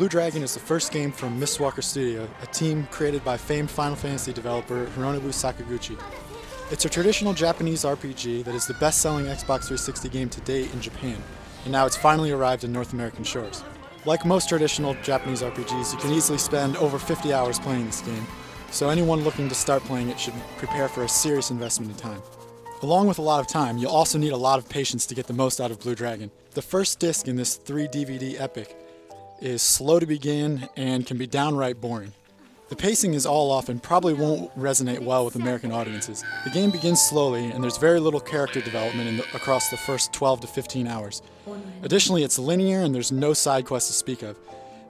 Blue Dragon is the first game from Mistwalker Studio, a team created by famed Final Fantasy developer Hironobu Sakaguchi. It's a traditional Japanese RPG that is the best-selling Xbox 360 game to date in Japan, and now it's finally arrived in North American shores. Like most traditional Japanese RPGs, you can easily spend over 50 hours playing this game, so anyone looking to start playing it should prepare for a serious investment in time. Along with a lot of time, you'll also need a lot of patience to get the most out of Blue Dragon. The first disc in this 3-DVD epic is slow to begin and can be downright boring. The pacing is all off and probably won't resonate well with American audiences. The game begins slowly and there's very little character development across the first 12 to 15 hours. Additionally, it's linear and there's no side quests to speak of.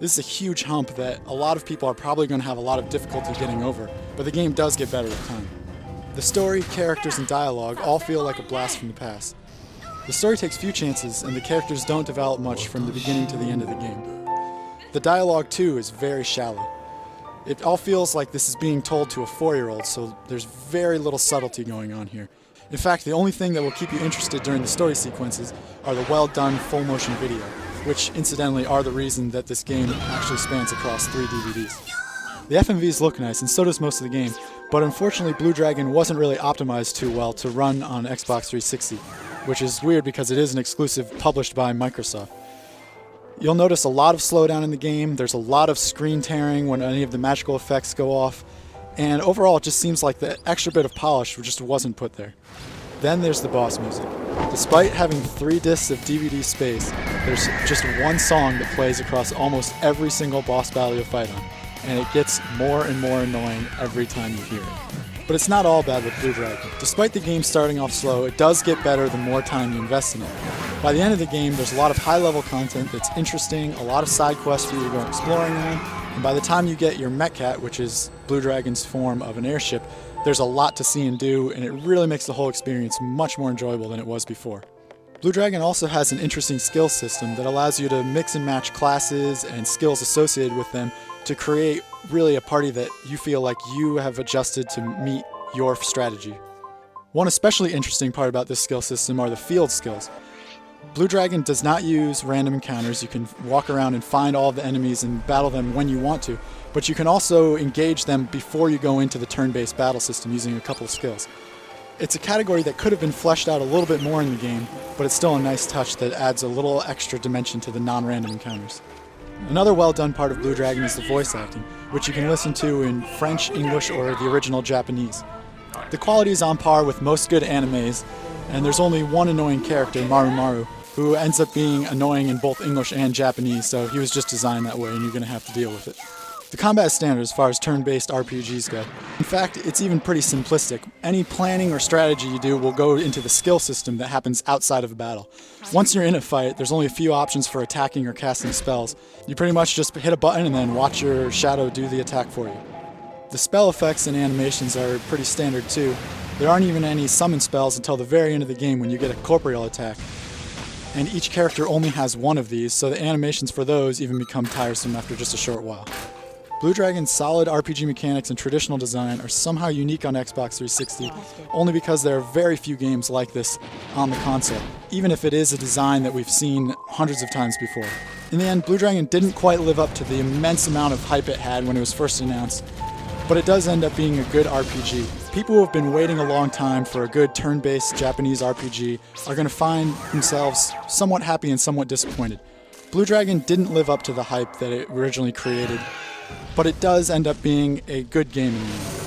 This is a huge hump that a lot of people are probably going to have a lot of difficulty getting over, but the game does get better with time. The story, characters, and dialogue all feel like a blast from the past. The story takes few chances and the characters don't develop much from the beginning to the end of the game. The dialogue, too, is very shallow. It all feels like this is being told to a 4-year-old, so there's very little subtlety going on here. In fact, the only thing that will keep you interested during the story sequences are the well-done full-motion video, which incidentally are the reason that this game actually spans across 3 DVDs. The FMVs look nice, and so does most of the game, but unfortunately Blue Dragon wasn't really optimized too well to run on Xbox 360, which is weird because it is an exclusive published by Microsoft. You'll notice a lot of slowdown in the game, there's a lot of screen tearing when any of the magical effects go off, and overall it just seems like the extra bit of polish just wasn't put there. Then there's the boss music. Despite having 3 discs of DVD space, there's just one song that plays across almost every single boss battle you'll fight on, and it gets more and more annoying every time you hear it. But it's not all bad with Blue Dragon. Despite the game starting off slow, it does get better the more time you invest in it. By the end of the game, there's a lot of high-level content that's interesting, a lot of side quests for you to go exploring on, and by the time you get your Mech-Cat, which is Blue Dragon's form of an airship, there's a lot to see and do, and it really makes the whole experience much more enjoyable than it was before. Blue Dragon also has an interesting skill system that allows you to mix and match classes and skills associated with them to create really a party that you feel like you have adjusted to meet your strategy. One especially interesting part about this skill system are the field skills. Blue Dragon does not use random encounters. You can walk around and find all of the enemies and battle them when you want to, but you can also engage them before you go into the turn-based battle system using a couple of skills. It's a category that could have been fleshed out a little bit more in the game, but it's still a nice touch that adds a little extra dimension to the non-random encounters. Another well-done part of Blue Dragon is the voice acting, which you can listen to in French, English, or the original Japanese. The quality is on par with most good animes, and there's only one annoying character, Maru Maru, who ends up being annoying in both English and Japanese, so he was just designed that way and you're going to have to deal with it. The combat is standard as far as turn-based RPGs go. In fact, it's even pretty simplistic. Any planning or strategy you do will go into the skill system that happens outside of a battle. Once you're in a fight, there's only a few options for attacking or casting spells. You pretty much just hit a button and then watch your shadow do the attack for you. The spell effects and animations are pretty standard too. There aren't even any summon spells until the very end of the game when you get a corporeal attack. And each character only has one of these, so the animations for those even become tiresome after just a short while. Blue Dragon's solid RPG mechanics and traditional design are somehow unique on Xbox 360, only because there are very few games like this on the console, even if it is a design that we've seen hundreds of times before. In the end, Blue Dragon didn't quite live up to the immense amount of hype it had when it was first announced, but it does end up being a good RPG. People who have been waiting a long time for a good turn-based Japanese RPG are going to find themselves somewhat happy and somewhat disappointed. Blue Dragon didn't live up to the hype that it originally created, but it does end up being a good game in the end.